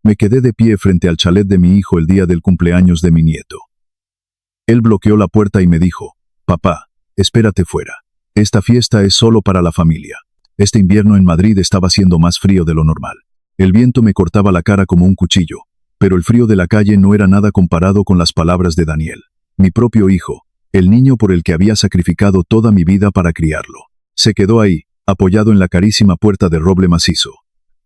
Me quedé de pie frente al chalet de mi hijo el día del cumpleaños de mi nieto. Él bloqueó la puerta y me dijo: «Papá, espérate fuera. Esta fiesta es solo para la familia». Este invierno en Madrid estaba siendo más frío de lo normal. El viento me cortaba la cara como un cuchillo, pero el frío de la calle no era nada comparado con las palabras de Daniel, mi propio hijo, el niño por el que había sacrificado toda mi vida para criarlo. Se quedó ahí, apoyado en la carísima puerta de roble macizo.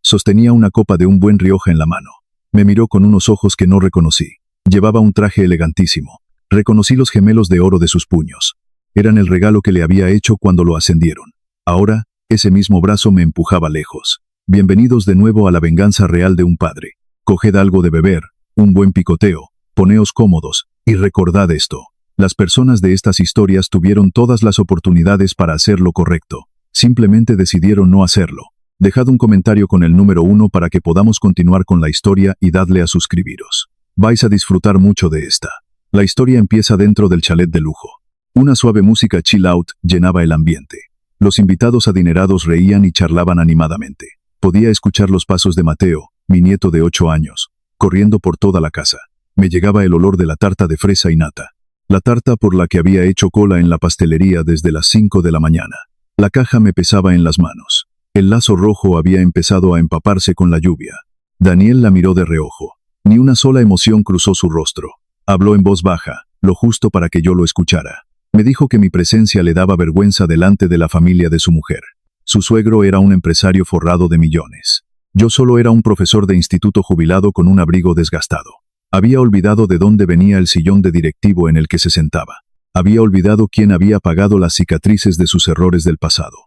Sostenía una copa de un buen Rioja en la mano. Me miró con unos ojos que no reconocí. Llevaba un traje elegantísimo. Reconocí los gemelos de oro de sus puños. Eran el regalo que le había hecho cuando lo ascendieron. Ahora, ese mismo brazo me empujaba lejos. Bienvenidos de nuevo a la venganza real de un padre. Coged algo de beber, un buen picoteo, poneos cómodos, y recordad esto. Las personas de estas historias tuvieron todas las oportunidades para hacer lo correcto. Simplemente decidieron no hacerlo. Dejad un comentario con el número 1 para que podamos continuar con la historia y dadle a suscribiros. Vais a disfrutar mucho de esta. La historia empieza dentro del chalet de lujo. Una suave música chill out llenaba el ambiente. Los invitados adinerados reían y charlaban animadamente. Podía escuchar los pasos de Mateo, mi nieto de 8 años, corriendo por toda la casa. Me llegaba el olor de la tarta de fresa y nata. La tarta por la que había hecho cola en la pastelería desde las 5 de la mañana. La caja me pesaba en las manos. El lazo rojo había empezado a empaparse con la lluvia. Daniel la miró de reojo. Ni una sola emoción cruzó su rostro. Habló en voz baja, lo justo para que yo lo escuchara. Me dijo que mi presencia le daba vergüenza delante de la familia de su mujer. Su suegro era un empresario forrado de millones. Yo solo era un profesor de instituto jubilado con un abrigo desgastado. Había olvidado de dónde venía el sillón de directivo en el que se sentaba. Había olvidado quién había pagado las cicatrices de sus errores del pasado.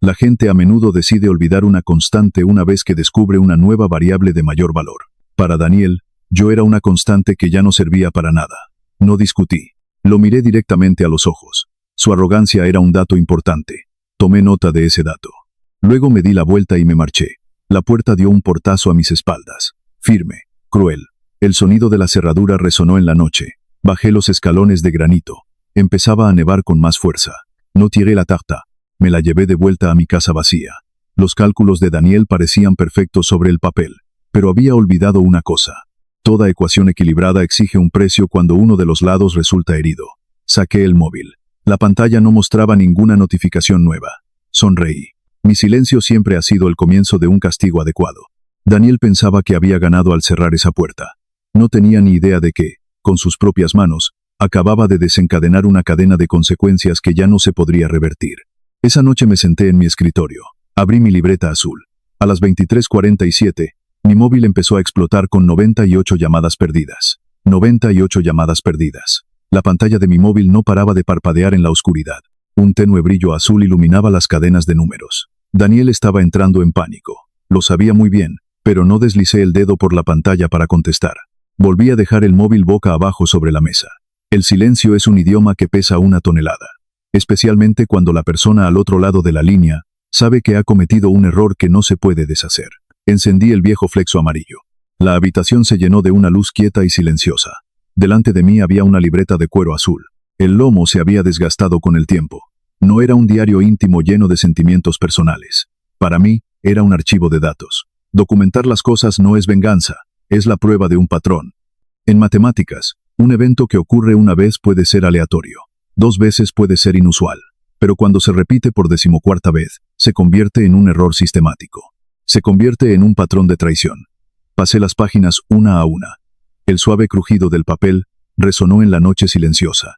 La gente a menudo decide olvidar una constante una vez que descubre una nueva variable de mayor valor. Para Daniel, yo era una constante que ya no servía para nada. No discutí. Lo miré directamente a los ojos. Su arrogancia era un dato importante. Tomé nota de ese dato. Luego me di la vuelta y me marché. La puerta dio un portazo a mis espaldas. Firme, cruel. El sonido de la cerradura resonó en la noche. Bajé los escalones de granito. Empezaba a nevar con más fuerza. No tiré la tarta. Me la llevé de vuelta a mi casa vacía. Los cálculos de Daniel parecían perfectos sobre el papel, pero había olvidado una cosa. Toda ecuación equilibrada exige un precio cuando uno de los lados resulta herido. Saqué el móvil. La pantalla no mostraba ninguna notificación nueva. Sonreí. Mi silencio siempre ha sido el comienzo de un castigo adecuado. Daniel pensaba que había ganado al cerrar esa puerta. No tenía ni idea de que, con sus propias manos, acababa de desencadenar una cadena de consecuencias que ya no se podría revertir. Esa noche me senté en mi escritorio. Abrí mi libreta azul. A las 23:47, mi móvil empezó a explotar con 98 llamadas perdidas. 98 llamadas perdidas. La pantalla de mi móvil no paraba de parpadear en la oscuridad. Un tenue brillo azul iluminaba las cadenas de números. Daniel estaba entrando en pánico. Lo sabía muy bien, pero no deslicé el dedo por la pantalla para contestar. Volví a dejar el móvil boca abajo sobre la mesa. El silencio es un idioma que pesa una tonelada. Especialmente cuando la persona al otro lado de la línea sabe que ha cometido un error que no se puede deshacer. Encendí el viejo flexo amarillo. La habitación se llenó de una luz quieta y silenciosa. Delante de mí había una libreta de cuero azul. El lomo se había desgastado con el tiempo. No era un diario íntimo lleno de sentimientos personales. Para mí, era un archivo de datos. Documentar las cosas no es venganza, es la prueba de un patrón. En matemáticas, un evento que ocurre una vez puede ser aleatorio. 2 veces puede ser inusual. Pero cuando se repite por 14ª vez, se convierte en un error sistemático. Se convierte en un patrón de traición. Pasé las páginas una a una. El suave crujido del papel resonó en la noche silenciosa.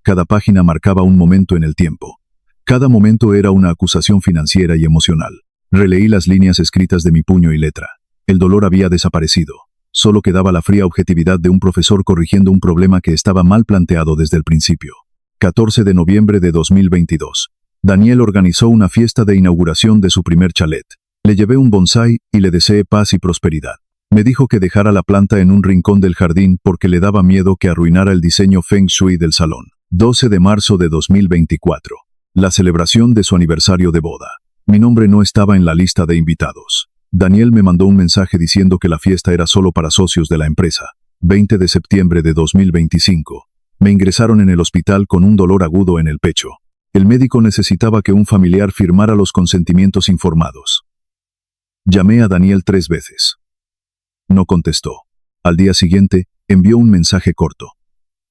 Cada página marcaba un momento en el tiempo. Cada momento era una acusación financiera y emocional. Releí las líneas escritas de mi puño y letra. El dolor había desaparecido. Solo quedaba la fría objetividad de un profesor corrigiendo un problema que estaba mal planteado desde el principio. 14 de noviembre de 2022. Daniel organizó una fiesta de inauguración de su primer chalet. Le llevé un bonsái y le deseé paz y prosperidad. Me dijo que dejara la planta en un rincón del jardín porque le daba miedo que arruinara el diseño Feng Shui del salón. 12 de marzo de 2024. La celebración de su aniversario de boda. Mi nombre no estaba en la lista de invitados. Daniel me mandó un mensaje diciendo que la fiesta era solo para socios de la empresa. 20 de septiembre de 2025. Me ingresaron en el hospital con un dolor agudo en el pecho. El médico necesitaba que un familiar firmara los consentimientos informados. Llamé a Daniel 3 veces. No contestó. Al día siguiente, envió un mensaje corto.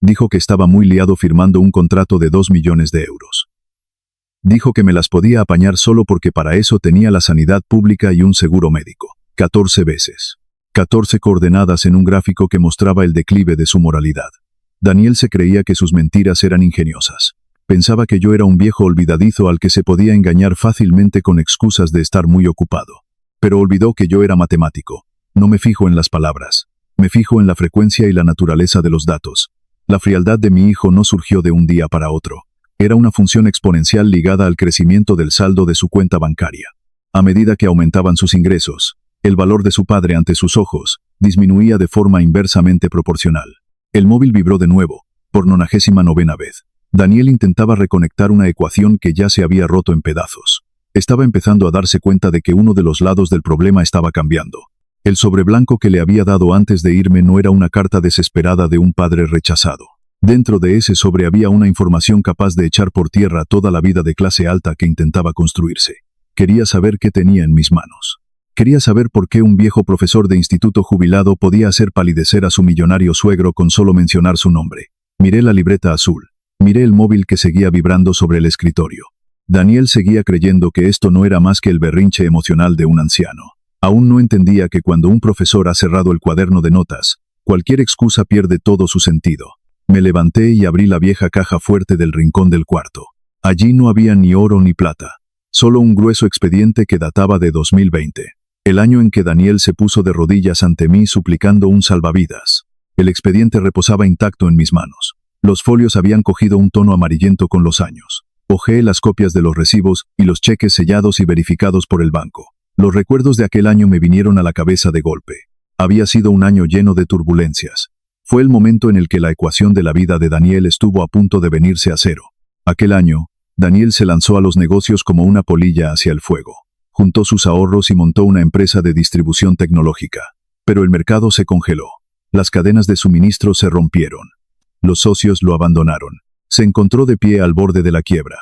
Dijo que estaba muy liado firmando un contrato de 2 millones de euros. Dijo que me las podía apañar solo porque para eso tenía la sanidad pública y un seguro médico. 14 veces. 14 coordenadas en un gráfico que mostraba el declive de su moralidad. Daniel se creía que sus mentiras eran ingeniosas. Pensaba que yo era un viejo olvidadizo al que se podía engañar fácilmente con excusas de estar muy ocupado. Pero olvidó que yo era matemático. No me fijo en las palabras. Me fijo en la frecuencia y la naturaleza de los datos. La frialdad de mi hijo no surgió de un día para otro. Era una función exponencial ligada al crecimiento del saldo de su cuenta bancaria. A medida que aumentaban sus ingresos, el valor de su padre ante sus ojos disminuía de forma inversamente proporcional. El móvil vibró de nuevo, por 99ª vez. Daniel intentaba reconectar una ecuación que ya se había roto en pedazos. Estaba empezando a darse cuenta de que uno de los lados del problema estaba cambiando. El sobreblanco que le había dado antes de irme no era una carta desesperada de un padre rechazado. Dentro de ese sobre había una información capaz de echar por tierra toda la vida de clase alta que intentaba construirse. Quería saber qué tenía en mis manos. Quería saber por qué un viejo profesor de instituto jubilado podía hacer palidecer a su millonario suegro con solo mencionar su nombre. Miré la libreta azul. Miré el móvil que seguía vibrando sobre el escritorio. Daniel seguía creyendo que esto no era más que el berrinche emocional de un anciano. Aún no entendía que cuando un profesor ha cerrado el cuaderno de notas, cualquier excusa pierde todo su sentido. Me levanté y abrí la vieja caja fuerte del rincón del cuarto. Allí no había ni oro ni plata. Solo un grueso expediente que databa de 2020. El año en que Daniel se puso de rodillas ante mí suplicando un salvavidas. El expediente reposaba intacto en mis manos. Los folios habían cogido un tono amarillento con los años. Hojeé las copias de los recibos y los cheques sellados y verificados por el banco. Los recuerdos de aquel año me vinieron a la cabeza de golpe. Había sido un año lleno de turbulencias. Fue el momento en el que la ecuación de la vida de Daniel estuvo a punto de venirse a cero. Aquel año, Daniel se lanzó a los negocios como una polilla hacia el fuego. Juntó sus ahorros y montó una empresa de distribución tecnológica. Pero el mercado se congeló. Las cadenas de suministro se rompieron. Los socios lo abandonaron. Se encontró de pie al borde de la quiebra.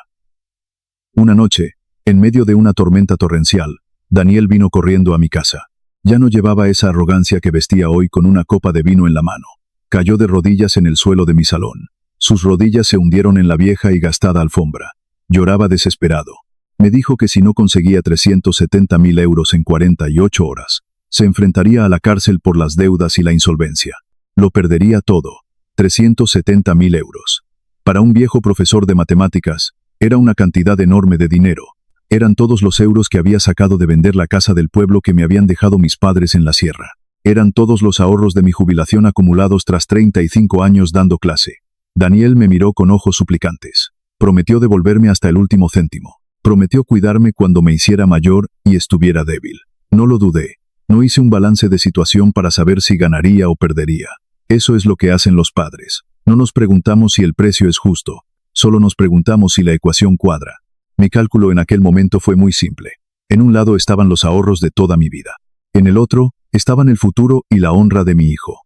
Una noche, en medio de una tormenta torrencial, Daniel vino corriendo a mi casa. Ya no llevaba esa arrogancia que vestía hoy con una copa de vino en la mano. Cayó de rodillas en el suelo de mi salón. Sus rodillas se hundieron en la vieja y gastada alfombra. Lloraba desesperado. Me dijo que si no conseguía 370.000 euros en 48 horas, se enfrentaría a la cárcel por las deudas y la insolvencia. Lo perdería todo. 370.000 euros. Para un viejo profesor de matemáticas, era una cantidad enorme de dinero. Eran todos los euros que había sacado de vender la casa del pueblo que me habían dejado mis padres en la sierra. Eran todos los ahorros de mi jubilación acumulados tras 35 años dando clase. Daniel me miró con ojos suplicantes. Prometió devolverme hasta el último céntimo. Prometió cuidarme cuando me hiciera mayor y estuviera débil. No lo dudé. No hice un balance de situación para saber si ganaría o perdería. Eso es lo que hacen los padres. No nos preguntamos si el precio es justo. Solo nos preguntamos si la ecuación cuadra. Mi cálculo en aquel momento fue muy simple. En un lado estaban los ahorros de toda mi vida. En el otro, estaban el futuro y la honra de mi hijo.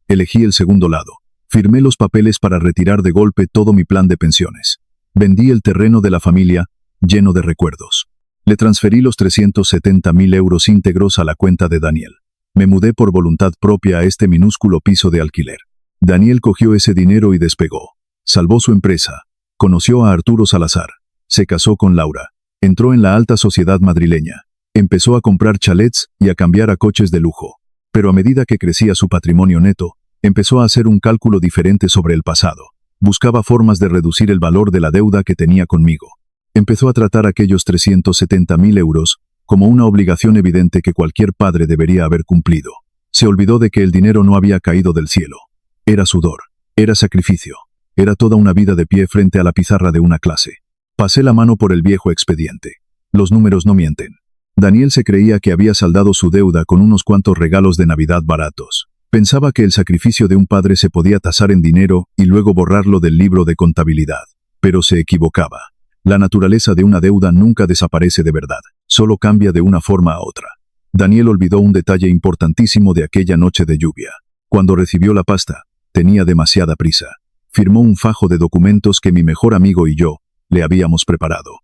Elegí el segundo lado. Firmé los papeles para retirar de golpe todo mi plan de pensiones. Vendí el terreno de la familia, lleno de recuerdos. Le transferí los 370.000 euros íntegros a la cuenta de Daniel. Me mudé por voluntad propia a este minúsculo piso de alquiler. Daniel cogió ese dinero y despegó. Salvó su empresa. Conoció a Arturo Salazar. Se casó con Laura. Entró en la alta sociedad madrileña. Empezó a comprar chalets y a cambiar a coches de lujo. Pero a medida que crecía su patrimonio neto, empezó a hacer un cálculo diferente sobre el pasado. Buscaba formas de reducir el valor de la deuda que tenía conmigo. Empezó a tratar aquellos 370.000 euros como una obligación evidente que cualquier padre debería haber cumplido. Se olvidó de que el dinero no había caído del cielo. Era sudor. Era sacrificio. Era toda una vida de pie frente a la pizarra de una clase. Pasé la mano por el viejo expediente. Los números no mienten. Daniel se creía que había saldado su deuda con unos cuantos regalos de Navidad baratos. Pensaba que el sacrificio de un padre se podía tasar en dinero y luego borrarlo del libro de contabilidad. Pero se equivocaba. La naturaleza de una deuda nunca desaparece de verdad, solo cambia de una forma a otra. Daniel olvidó un detalle importantísimo de aquella noche de lluvia. Cuando recibió la pasta, tenía demasiada prisa. Firmó un fajo de documentos que mi mejor amigo y yo le habíamos preparado.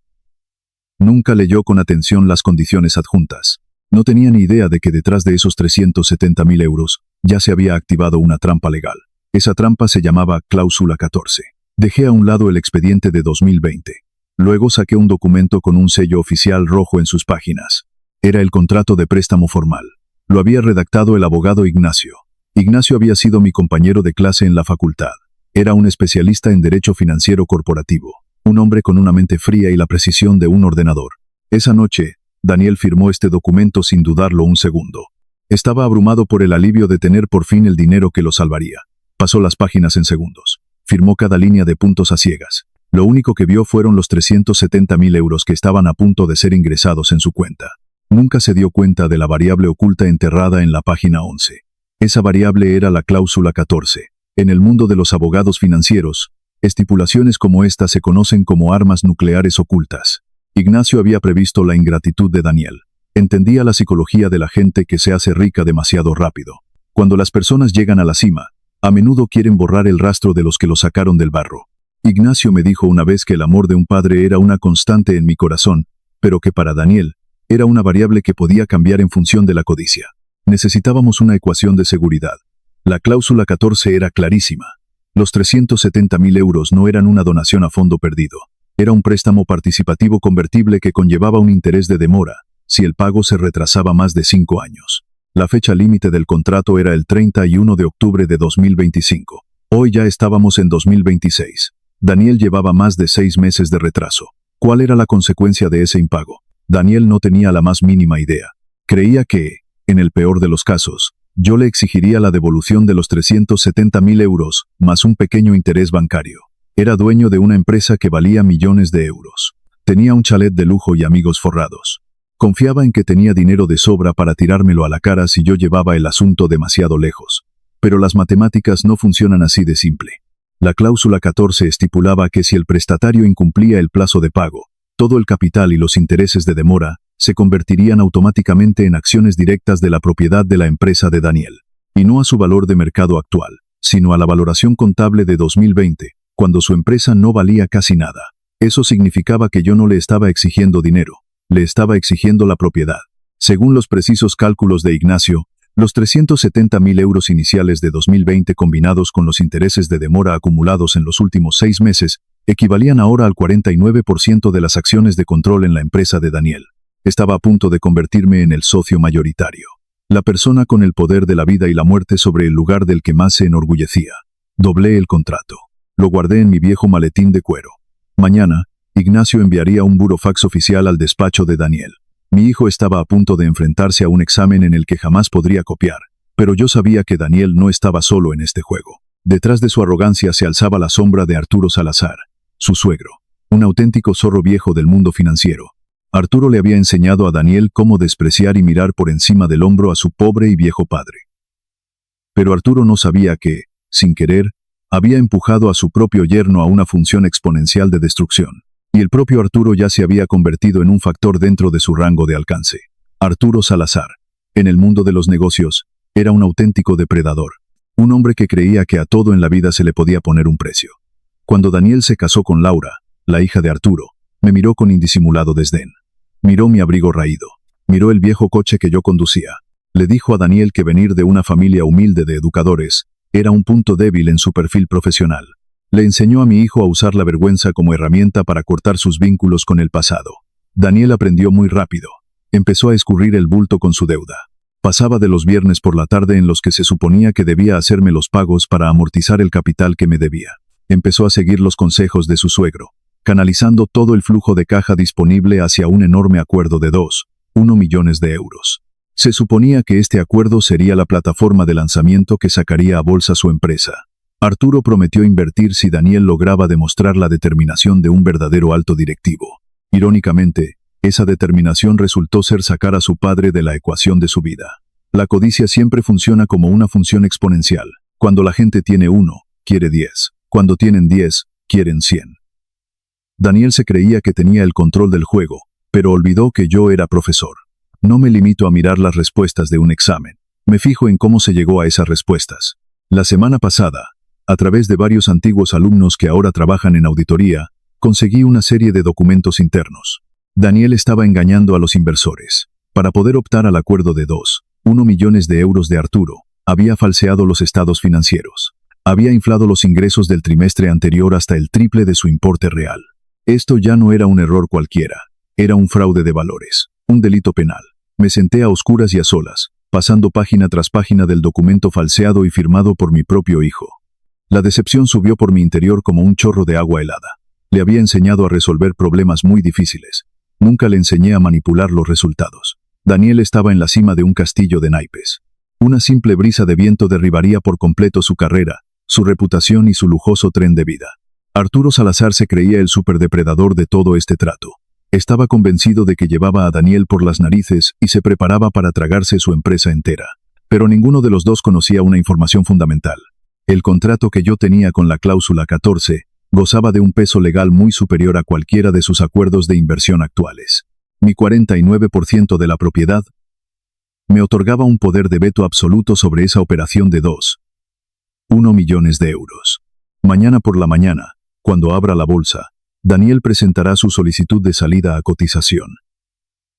Nunca leyó con atención las condiciones adjuntas. No tenía ni idea de que detrás de esos 370.000 euros ya se había activado una trampa legal. Esa trampa se llamaba Cláusula 14. Dejé a un lado el expediente de 2020. Luego saqué un documento con un sello oficial rojo en sus páginas. Era el contrato de préstamo formal. Lo había redactado el abogado Ignacio. Ignacio había sido mi compañero de clase en la facultad. Era un especialista en derecho financiero corporativo. Un hombre con una mente fría y la precisión de un ordenador. Esa noche, Daniel firmó este documento sin dudarlo un segundo. Estaba abrumado por el alivio de tener por fin el dinero que lo salvaría. Pasó las páginas en segundos. Firmó cada línea de puntos a ciegas. Lo único que vio fueron los 370.000 euros que estaban a punto de ser ingresados en su cuenta. Nunca se dio cuenta de la variable oculta enterrada en la página 11. Esa variable era la cláusula 14. En el mundo de los abogados financieros, estipulaciones como esta se conocen como armas nucleares ocultas. Ignacio había previsto la ingratitud de Daniel. Entendía la psicología de la gente que se hace rica demasiado rápido. Cuando las personas llegan a la cima, a menudo quieren borrar el rastro de los que lo sacaron del barro. Ignacio me dijo una vez que el amor de un padre era una constante en mi corazón, pero que para Daniel, era una variable que podía cambiar en función de la codicia. Necesitábamos una ecuación de seguridad. La cláusula 14 era clarísima. Los 370.000 euros no eran una donación a fondo perdido. Era un préstamo participativo convertible que conllevaba un interés de demora, si el pago se retrasaba más de 5 años. La fecha límite del contrato era el 31 de octubre de 2025. Hoy ya estábamos en 2026. Daniel llevaba más de 6 meses de retraso. ¿Cuál era la consecuencia de ese impago? Daniel no tenía la más mínima idea. Creía que, en el peor de los casos, yo le exigiría la devolución de los 370.000 euros, más un pequeño interés bancario. Era dueño de una empresa que valía millones de euros. Tenía un chalet de lujo y amigos forrados. Confiaba en que tenía dinero de sobra para tirármelo a la cara si yo llevaba el asunto demasiado lejos. Pero las matemáticas no funcionan así de simple. La cláusula 14 estipulaba que si el prestatario incumplía el plazo de pago, todo el capital y los intereses de demora se convertirían automáticamente en acciones directas de la propiedad de la empresa de Daniel. Y no a su valor de mercado actual, sino a la valoración contable de 2020, cuando su empresa no valía casi nada. Eso significaba que yo no le estaba exigiendo dinero, le estaba exigiendo la propiedad. Según los precisos cálculos de Ignacio, los 370.000 euros iniciales de 2020 combinados con los intereses de demora acumulados en los últimos 6 meses, equivalían ahora al 49% de las acciones de control en la empresa de Daniel. Estaba a punto de convertirme en el socio mayoritario. La persona con el poder de la vida y la muerte sobre el lugar del que más se enorgullecía. Doblé el contrato. Lo guardé en mi viejo maletín de cuero. Mañana, Ignacio enviaría un burofax oficial al despacho de Daniel. Mi hijo estaba a punto de enfrentarse a un examen en el que jamás podría copiar, pero yo sabía que Daniel no estaba solo en este juego. Detrás de su arrogancia se alzaba la sombra de Arturo Salazar, su suegro, un auténtico zorro viejo del mundo financiero. Arturo le había enseñado a Daniel cómo despreciar y mirar por encima del hombro a su pobre y viejo padre. Pero Arturo no sabía que, sin querer, había empujado a su propio yerno a una función exponencial de destrucción. Y el propio Arturo ya se había convertido en un factor dentro de su rango de alcance. Arturo Salazar, en el mundo de los negocios, era un auténtico depredador. Un hombre que creía que a todo en la vida se le podía poner un precio. Cuando Daniel se casó con Laura, la hija de Arturo, me miró con indisimulado desdén. Miró mi abrigo raído. Miró el viejo coche que yo conducía. Le dijo a Daniel que venir de una familia humilde de educadores era un punto débil en su perfil profesional. Le enseñó a mi hijo a usar la vergüenza como herramienta para cortar sus vínculos con el pasado. Daniel aprendió muy rápido. Empezó a escurrir el bulto con su deuda. Pasaba de los viernes por la tarde en los que se suponía que debía hacerme los pagos para amortizar el capital que me debía. Empezó a seguir los consejos de su suegro, canalizando todo el flujo de caja disponible hacia un enorme acuerdo de 2,1 millones de euros. Se suponía que este acuerdo sería la plataforma de lanzamiento que sacaría a bolsa su empresa. Arturo prometió invertir si Daniel lograba demostrar la determinación de un verdadero alto directivo. Irónicamente, esa determinación resultó ser sacar a su padre de la ecuación de su vida. La codicia siempre funciona como una función exponencial. Cuando la gente tiene 1, quiere 10. Cuando tienen 10, quieren 100. Daniel se creía que tenía el control del juego, pero olvidó que yo era profesor. No me limito a mirar las respuestas de un examen. Me fijo en cómo se llegó a esas respuestas. La semana pasada, a través de varios antiguos alumnos que ahora trabajan en auditoría, conseguí una serie de documentos internos. Daniel estaba engañando a los inversores. Para poder optar al acuerdo de 2,1 millones de euros de Arturo, había falseado los estados financieros. Había inflado los ingresos del trimestre anterior hasta el triple de su importe real. Esto ya no era un error cualquiera. Era un fraude de valores, un delito penal. Me senté a oscuras y a solas, pasando página tras página del documento falseado y firmado por mi propio hijo. La decepción subió por mi interior como un chorro de agua helada. Le había enseñado a resolver problemas muy difíciles. Nunca le enseñé a manipular los resultados. Daniel estaba en la cima de un castillo de naipes. Una simple brisa de viento derribaría por completo su carrera, su reputación y su lujoso tren de vida. Arturo Salazar se creía el superdepredador de todo este trato. Estaba convencido de que llevaba a Daniel por las narices y se preparaba para tragarse su empresa entera. Pero ninguno de los dos conocía una información fundamental. El contrato que yo tenía con la cláusula 14 gozaba de un peso legal muy superior a cualquiera de sus acuerdos de inversión actuales. Mi 49% de la propiedad me otorgaba un poder de veto absoluto sobre esa operación de 2,1 millones de euros. Mañana por la mañana, cuando abra la bolsa, Daniel presentará su solicitud de salida a cotización.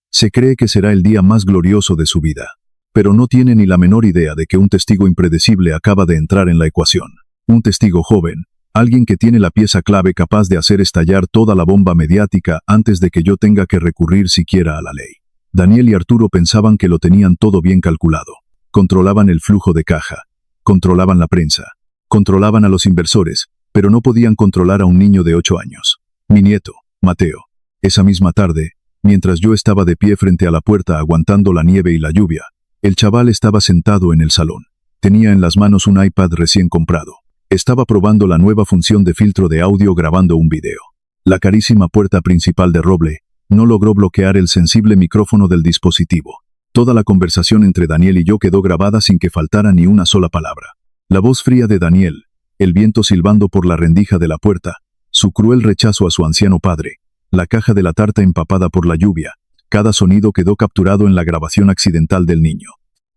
Se cree que será el día más glorioso de su vida, pero no tiene ni la menor idea de que un testigo impredecible acaba de entrar en la ecuación. Un testigo joven, alguien que tiene la pieza clave capaz de hacer estallar toda la bomba mediática antes de que yo tenga que recurrir siquiera a la ley. Daniel y Arturo pensaban que lo tenían todo bien calculado. Controlaban el flujo de caja, controlaban la prensa, controlaban a los inversores, pero no podían controlar a un niño de 8 años. Mi nieto, Mateo. Esa misma tarde, mientras yo estaba de pie frente a la puerta aguantando la nieve y la lluvia, el chaval estaba sentado en el salón. Tenía en las manos un iPad recién comprado. Estaba probando la nueva función de filtro de audio grabando un video. La carísima puerta principal de roble no logró bloquear el sensible micrófono del dispositivo. Toda la conversación entre Daniel y yo quedó grabada sin que faltara ni una sola palabra. La voz fría de Daniel, el viento silbando por la rendija de la puerta, su cruel rechazo a su anciano padre, la caja de la tarta empapada por la lluvia, cada sonido quedó capturado en la grabación accidental del niño.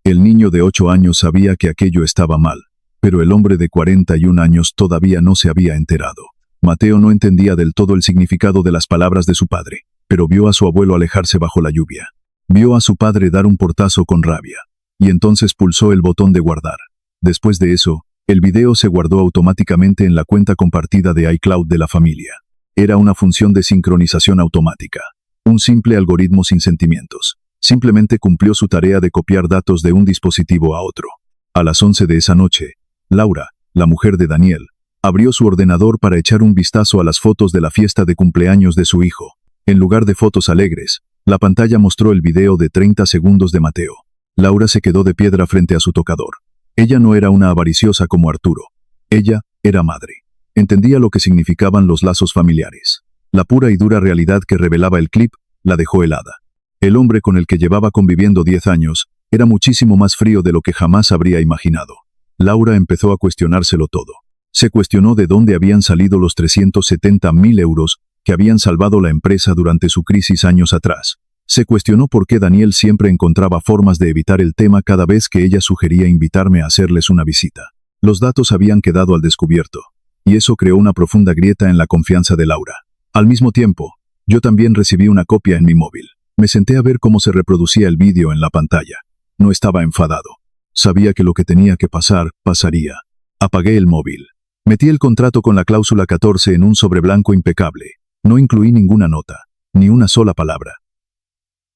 El niño de 8 años sabía que aquello estaba mal, pero el hombre de 41 años todavía no se había enterado. Mateo no entendía del todo el significado de las palabras de su padre, pero vio a su abuelo alejarse bajo la lluvia. Vio a su padre dar un portazo con rabia, y entonces pulsó el botón de guardar. Después de eso, el video se guardó automáticamente en la cuenta compartida de iCloud de la familia. Era una función de sincronización automática. Un simple algoritmo sin sentimientos. Simplemente cumplió su tarea de copiar datos de un dispositivo a otro. A las 11 de esa noche, Laura, la mujer de Daniel, abrió su ordenador para echar un vistazo a las fotos de la fiesta de cumpleaños de su hijo. En lugar de fotos alegres, la pantalla mostró el video de 30 segundos de Mateo. Laura se quedó de piedra frente a su tocador. Ella no era una avariciosa como Arturo. Ella era madre. Entendía lo que significaban los lazos familiares. La pura y dura realidad que revelaba el clip la dejó helada. El hombre con el que llevaba conviviendo 10 años era muchísimo más frío de lo que jamás habría imaginado. Laura empezó a cuestionárselo todo. Se cuestionó de dónde habían salido los 370.000 euros que habían salvado la empresa durante su crisis años atrás. Se cuestionó por qué Daniel siempre encontraba formas de evitar el tema cada vez que ella sugería invitarme a hacerles una visita. Los datos habían quedado al descubierto, y eso creó una profunda grieta en la confianza de Laura. Al mismo tiempo, yo también recibí una copia en mi móvil. Me senté a ver cómo se reproducía el vídeo en la pantalla. No estaba enfadado. Sabía que lo que tenía que pasar, pasaría. Apagué el móvil. Metí el contrato con la cláusula 14 en un sobre blanco impecable. No incluí ninguna nota, ni una sola palabra.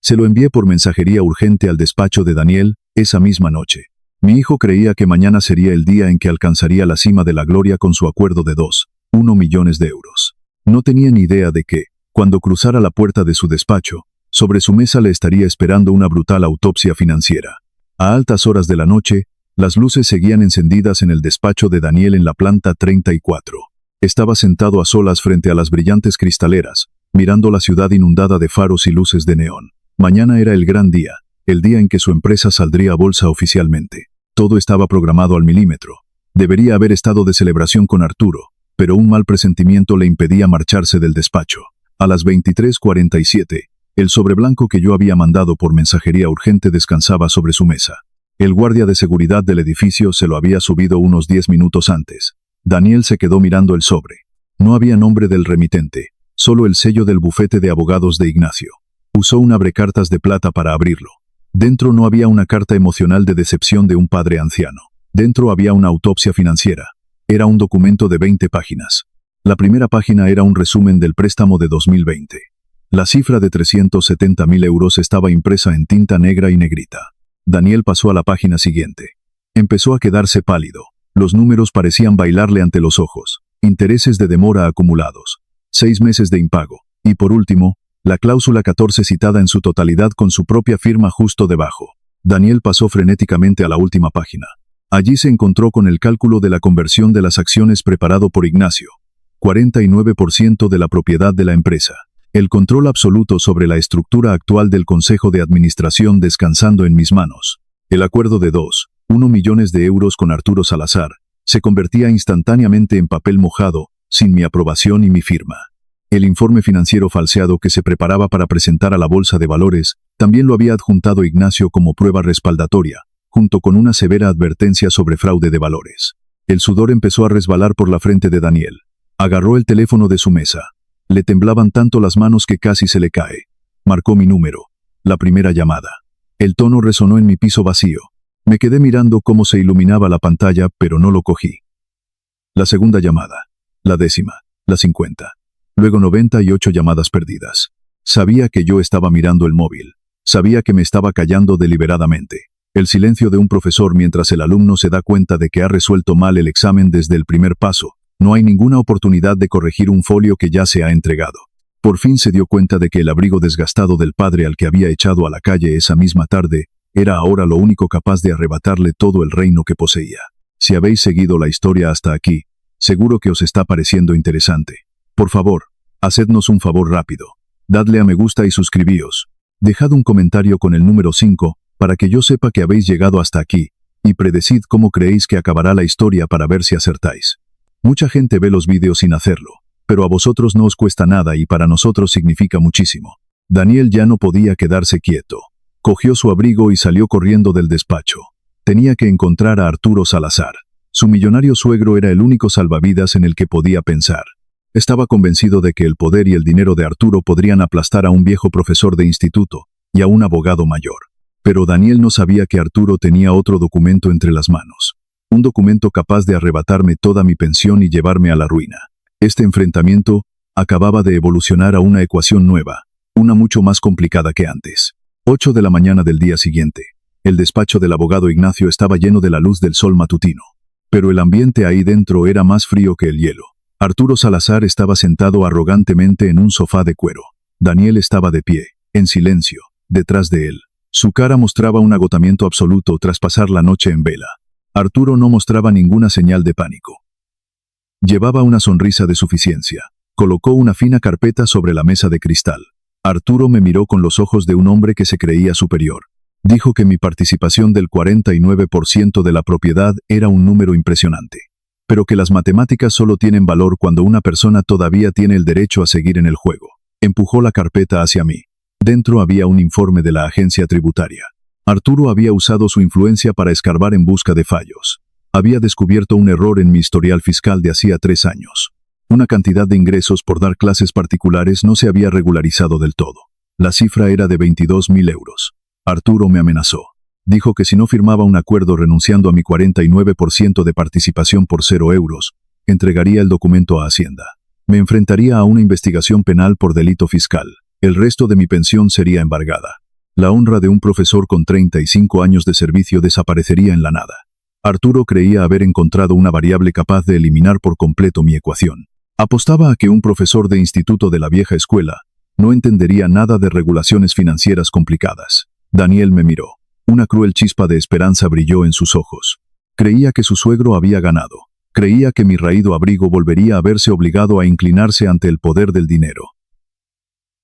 Se lo envié por mensajería urgente al despacho de Daniel esa misma noche. Mi hijo creía que mañana sería el día en que alcanzaría la cima de la gloria con su acuerdo de 2,1 millones de euros. No tenía ni idea de que, cuando cruzara la puerta de su despacho, sobre su mesa le estaría esperando una brutal autopsia financiera. A altas horas de la noche, las luces seguían encendidas en el despacho de Daniel en la planta 34. Estaba sentado a solas frente a las brillantes cristaleras, mirando la ciudad inundada de faros y luces de neón. Mañana era el gran día, el día en que su empresa saldría a bolsa oficialmente. Todo estaba programado al milímetro. Debería haber estado de celebración con Arturo, pero un mal presentimiento le impedía marcharse del despacho. A las 23:47, el sobre blanco que yo había mandado por mensajería urgente descansaba sobre su mesa. El guardia de seguridad del edificio se lo había subido unos 10 minutos antes. Daniel se quedó mirando el sobre. No había nombre del remitente, solo el sello del bufete de abogados de Ignacio. Usó un abrecartas de plata para abrirlo. Dentro no había una carta emocional de decepción de un padre anciano. Dentro había una autopsia financiera. Era un documento de 20 páginas. La primera página era un resumen del préstamo de 2020. La cifra de 370.000 euros estaba impresa en tinta negra y negrita. Daniel pasó a la página siguiente. Empezó a quedarse pálido. Los números parecían bailarle ante los ojos. Intereses de demora acumulados. 6 meses de impago. Y por último, la cláusula 14 citada en su totalidad con su propia firma justo debajo. Daniel pasó frenéticamente a la última página. Allí se encontró con el cálculo de la conversión de las acciones preparado por Ignacio. 49% de la propiedad de la empresa. El control absoluto sobre la estructura actual del Consejo de Administración descansando en mis manos. El acuerdo de 2,1 millones de euros con Arturo Salazar se convertía instantáneamente en papel mojado, sin mi aprobación y mi firma. El informe financiero falseado que se preparaba para presentar a la Bolsa de Valores también lo había adjuntado Ignacio como prueba respaldatoria, junto con una severa advertencia sobre fraude de valores. El sudor empezó a resbalar por la frente de Daniel. Agarró el teléfono de su mesa. Le temblaban tanto las manos que casi se le cae. Marcó mi número. La primera llamada. El tono resonó en mi piso vacío. Me quedé mirando cómo se iluminaba la pantalla, pero no lo cogí. La segunda llamada. La 10ª. La 50. Luego 98 llamadas perdidas. Sabía que yo estaba mirando el móvil. Sabía que me estaba callando deliberadamente. El silencio de un profesor mientras el alumno se da cuenta de que ha resuelto mal el examen desde el primer paso. No hay ninguna oportunidad de corregir un folio que ya se ha entregado. Por fin se dio cuenta de que el abrigo desgastado del padre al que había echado a la calle esa misma tarde era ahora lo único capaz de arrebatarle todo el reino que poseía. Si habéis seguido la historia hasta aquí, seguro que os está pareciendo interesante. Por favor, hacednos un favor rápido. Dadle a me gusta y suscribíos. Dejad un comentario con el número 5 para que yo sepa que habéis llegado hasta aquí, y predecid cómo creéis que acabará la historia para ver si acertáis. Mucha gente ve los vídeos sin hacerlo, pero a vosotros no os cuesta nada y para nosotros significa muchísimo. Daniel ya no podía quedarse quieto. Cogió su abrigo y salió corriendo del despacho. Tenía que encontrar a Arturo Salazar. Su millonario suegro era el único salvavidas en el que podía pensar. Estaba convencido de que el poder y el dinero de Arturo podrían aplastar a un viejo profesor de instituto y a un abogado mayor. Pero Daniel no sabía que Arturo tenía otro documento entre las manos. Un documento capaz de arrebatarme toda mi pensión y llevarme a la ruina. Este enfrentamiento acababa de evolucionar a una ecuación nueva, una mucho más complicada que antes. 8 de la mañana del día siguiente. El despacho del abogado Ignacio estaba lleno de la luz del sol matutino. Pero el ambiente ahí dentro era más frío que el hielo. Arturo Salazar estaba sentado arrogantemente en un sofá de cuero. Daniel estaba de pie, en silencio, detrás de él. Su cara mostraba un agotamiento absoluto tras pasar la noche en vela. Arturo no mostraba ninguna señal de pánico. Llevaba una sonrisa de suficiencia. Colocó una fina carpeta sobre la mesa de cristal. Arturo me miró con los ojos de un hombre que se creía superior. Dijo que mi participación del 49% de la propiedad era un número impresionante. Pero que las matemáticas solo tienen valor cuando una persona todavía tiene el derecho a seguir en el juego. Empujó la carpeta hacia mí. Dentro había un informe de la agencia tributaria. Arturo había usado su influencia para escarbar en busca de fallos. Había descubierto un error en mi historial fiscal de hacía 3 años. Una cantidad de ingresos por dar clases particulares no se había regularizado del todo. La cifra era de 22.000 euros. Arturo me amenazó. Dijo que si no firmaba un acuerdo renunciando a mi 49% de participación por 0 euros, entregaría el documento a Hacienda. Me enfrentaría a una investigación penal por delito fiscal. El resto de mi pensión sería embargada. La honra de un profesor con 35 años de servicio desaparecería en la nada. Arturo creía haber encontrado una variable capaz de eliminar por completo mi ecuación. Apostaba a que un profesor de instituto de la vieja escuela no entendería nada de regulaciones financieras complicadas. Daniel me miró. Una cruel chispa de esperanza brilló en sus ojos. Creía que su suegro había ganado. Creía que mi raído abrigo volvería a verse obligado a inclinarse ante el poder del dinero.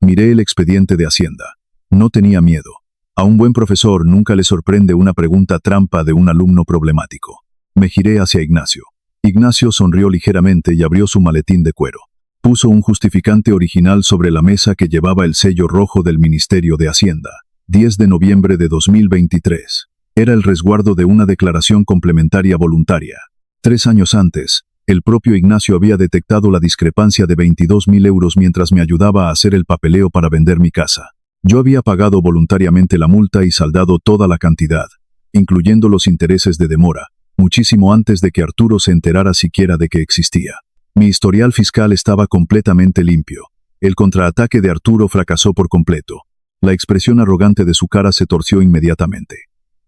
Miré el expediente de Hacienda. No tenía miedo. A un buen profesor nunca le sorprende una pregunta trampa de un alumno problemático. Me giré hacia Ignacio. Ignacio sonrió ligeramente y abrió su maletín de cuero. Puso un justificante original sobre la mesa que llevaba el sello rojo del Ministerio de Hacienda. 10 de noviembre de 2023. Era el resguardo de una declaración complementaria voluntaria. 3 años antes, el propio Ignacio había detectado la discrepancia de 22.000 euros mientras me ayudaba a hacer el papeleo para vender mi casa. Yo había pagado voluntariamente la multa y saldado toda la cantidad, incluyendo los intereses de demora, muchísimo antes de que Arturo se enterara siquiera de que existía. Mi historial fiscal estaba completamente limpio. El contraataque de Arturo fracasó por completo. La expresión arrogante de su cara se torció inmediatamente.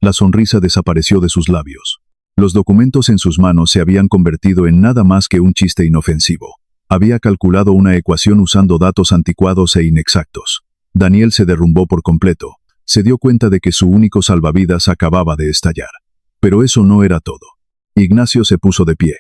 La sonrisa desapareció de sus labios. Los documentos en sus manos se habían convertido en nada más que un chiste inofensivo. Había calculado una ecuación usando datos anticuados e inexactos. Daniel se derrumbó por completo. Se dio cuenta de que su único salvavidas acababa de estallar. Pero eso no era todo. Ignacio se puso de pie.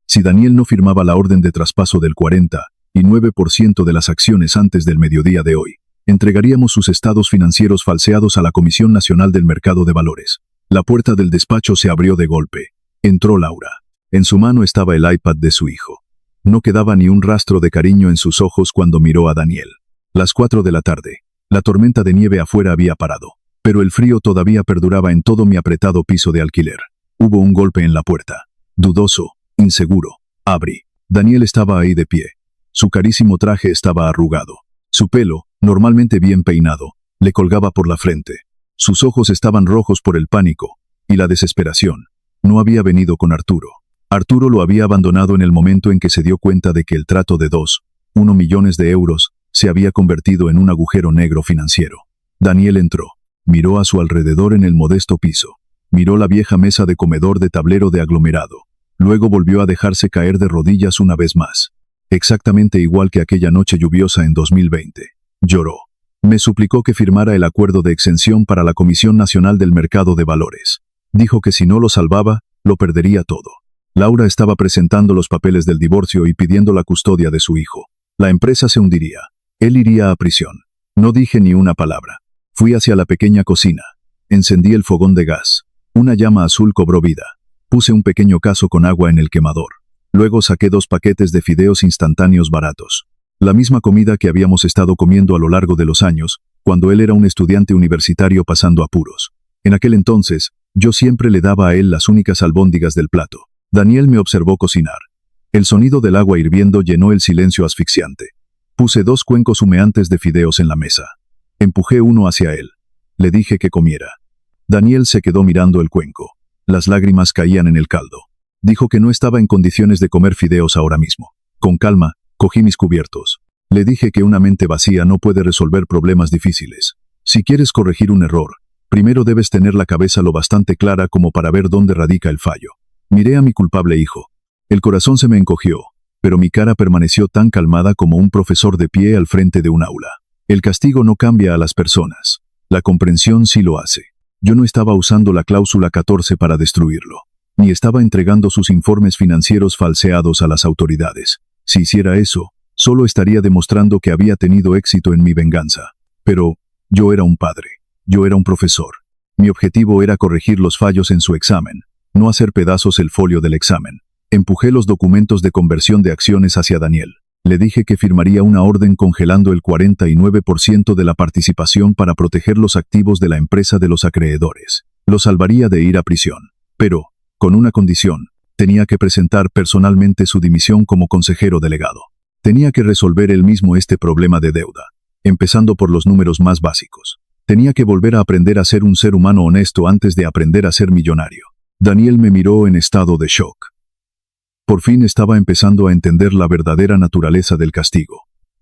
Si Daniel no firmaba la orden de traspaso del 49% de las acciones antes del mediodía de hoy, entregaríamos sus estados financieros falseados a la Comisión Nacional del Mercado de Valores. La puerta del despacho se abrió de golpe. Entró Laura. En su mano estaba el iPad de su hijo. No quedaba ni un rastro de cariño en sus ojos cuando miró a Daniel. Las 4 de la tarde. La tormenta de nieve afuera había parado, pero el frío todavía perduraba en todo mi apretado piso de alquiler. Hubo un golpe en la puerta. Dudoso, inseguro. Abrí. Daniel estaba ahí de pie. Su carísimo traje estaba arrugado. Su pelo, normalmente bien peinado, le colgaba por la frente. Sus ojos estaban rojos por el pánico y la desesperación. No había venido con Arturo. Arturo lo había abandonado en el momento en que se dio cuenta de que el trato de 2,1 millones de euros se había convertido en un agujero negro financiero. Daniel entró. Miró a su alrededor en el modesto piso. Miró la vieja mesa de comedor de tablero de aglomerado. Luego volvió a dejarse caer de rodillas una vez más. Exactamente igual que aquella noche lluviosa en 2020. Lloró. Me suplicó que firmara el acuerdo de exención para la Comisión Nacional del Mercado de Valores. Dijo que si no lo salvaba, lo perdería todo. Laura estaba presentando los papeles del divorcio y pidiendo la custodia de su hijo. La empresa se hundiría. Él iría a prisión. No dije ni una palabra. Fui hacia la pequeña cocina. Encendí el fogón de gas. Una llama azul cobró vida. Puse un pequeño cazo con agua en el quemador. Luego saqué 2 paquetes de fideos instantáneos baratos. La misma comida que habíamos estado comiendo a lo largo de los años, cuando él era un estudiante universitario pasando apuros. En aquel entonces, yo siempre le daba a él las únicas albóndigas del plato. Daniel me observó cocinar. El sonido del agua hirviendo llenó el silencio asfixiante. Puse 2 cuencos humeantes de fideos en la mesa. Empujé uno hacia él. Le dije que comiera. Daniel se quedó mirando el cuenco. Las lágrimas caían en el caldo. Dijo que no estaba en condiciones de comer fideos ahora mismo. Con calma, cogí mis cubiertos. Le dije que una mente vacía no puede resolver problemas difíciles. Si quieres corregir un error, primero debes tener la cabeza lo bastante clara como para ver dónde radica el fallo. Miré a mi culpable hijo. El corazón se me encogió, pero mi cara permaneció tan calmada como un profesor de pie al frente de un aula. El castigo no cambia a las personas. La comprensión sí lo hace. Yo no estaba usando la cláusula 14 para destruirlo, ni estaba entregando sus informes financieros falseados a las autoridades. Si hiciera eso, solo estaría demostrando que había tenido éxito en mi venganza. Pero yo era un padre, yo era un profesor. Mi objetivo era corregir los fallos en su examen, no hacer pedazos el folio del examen. Empujé los documentos de conversión de acciones hacia Daniel. Le dije que firmaría una orden congelando el 49% de la participación para proteger los activos de la empresa de los acreedores. Lo salvaría de ir a prisión. Pero, con una condición, tenía que presentar personalmente su dimisión como consejero delegado. Tenía que resolver él mismo este problema de deuda, empezando por los números más básicos. Tenía que volver a aprender a ser un ser humano honesto antes de aprender a ser millonario. Daniel me miró en estado de shock. Por fin estaba empezando a entender la verdadera naturaleza del castigo.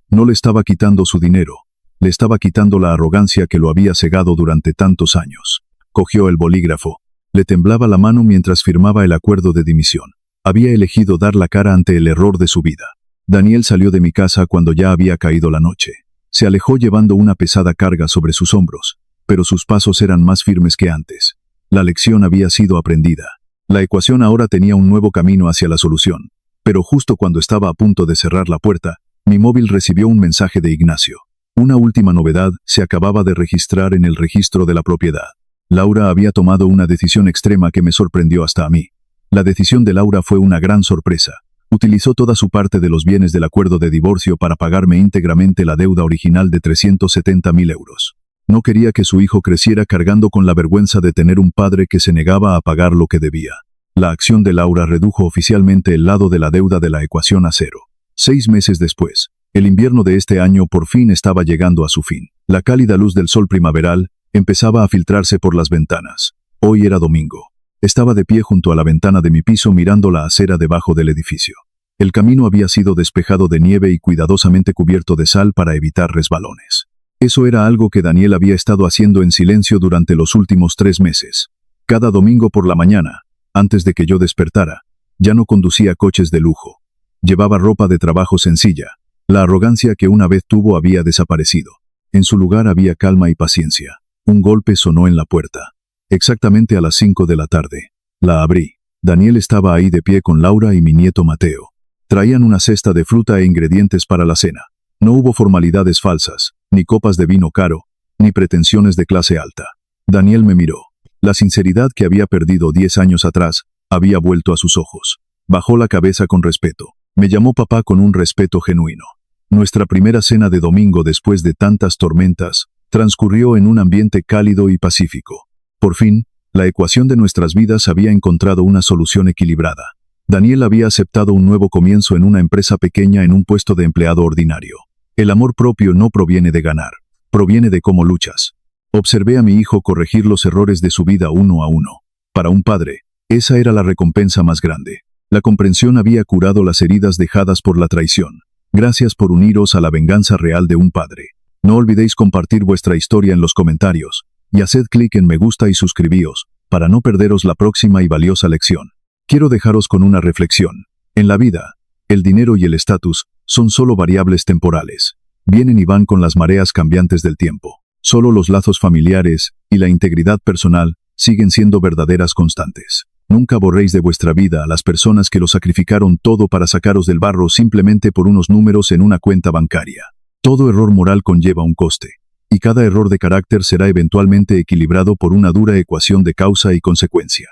No le estaba quitando su dinero, le estaba quitando la arrogancia que lo había cegado durante tantos años. Cogió el bolígrafo. Le temblaba la mano mientras firmaba el acuerdo de dimisión. Había elegido dar la cara ante el error de su vida. Daniel salió de mi casa cuando ya había caído la noche. Se alejó llevando una pesada carga sobre sus hombros, pero sus pasos eran más firmes que antes. La lección había sido aprendida. La ecuación ahora tenía un nuevo camino hacia la solución, pero justo cuando estaba a punto de cerrar la puerta, mi móvil recibió un mensaje de Ignacio. Una última novedad se acababa de registrar en el registro de la propiedad. Laura había tomado una decisión extrema que me sorprendió hasta a mí. La decisión de Laura fue una gran sorpresa. Utilizó toda su parte de los bienes del acuerdo de divorcio para pagarme íntegramente la deuda original de 370.000 euros. No quería que su hijo creciera cargando con la vergüenza de tener un padre que se negaba a pagar lo que debía. La acción de Laura redujo oficialmente el lado de la deuda de la ecuación a 0. 6 meses después, el invierno de este año por fin estaba llegando a su fin. La cálida luz del sol primaveral empezaba a filtrarse por las ventanas. Hoy era domingo. Estaba de pie junto a la ventana de mi piso mirando la acera debajo del edificio. El camino había sido despejado de nieve y cuidadosamente cubierto de sal para evitar resbalones. Eso era algo que Daniel había estado haciendo en silencio durante los últimos 3 meses. Cada domingo por la mañana, antes de que yo despertara, ya no conducía coches de lujo. Llevaba ropa de trabajo sencilla. La arrogancia que una vez tuvo había desaparecido. En su lugar había calma y paciencia. Un golpe sonó en la puerta. Exactamente a las 5 de la tarde. La abrí. Daniel estaba ahí de pie con Laura y mi nieto Mateo. Traían una cesta de fruta e ingredientes para la cena. No hubo formalidades falsas, ni copas de vino caro, ni pretensiones de clase alta. Daniel me miró. La sinceridad que había perdido 10 años atrás había vuelto a sus ojos. Bajó la cabeza con respeto. Me llamó papá con un respeto genuino. Nuestra primera cena de domingo después de tantas tormentas transcurrió en un ambiente cálido y pacífico. Por fin, la ecuación de nuestras vidas había encontrado una solución equilibrada. Daniel había aceptado un nuevo comienzo en una empresa pequeña en un puesto de empleado ordinario. El amor propio no proviene de ganar, proviene de cómo luchas. Observé a mi hijo corregir los errores de su vida uno a uno. Para un padre, esa era la recompensa más grande. La comprensión había curado las heridas dejadas por la traición. Gracias por uniros a la venganza real de un padre. No olvidéis compartir vuestra historia en los comentarios, y haced clic en me gusta y suscribíos, para no perderos la próxima y valiosa lección. Quiero dejaros con una reflexión. En la vida, el dinero y el estatus son solo variables temporales. Vienen y van con las mareas cambiantes del tiempo. Solo los lazos familiares y la integridad personal siguen siendo verdaderas constantes. Nunca borréis de vuestra vida a las personas que lo sacrificaron todo para sacaros del barro simplemente por unos números en una cuenta bancaria. Todo error moral conlleva un coste, y cada error de carácter será eventualmente equilibrado por una dura ecuación de causa y consecuencia.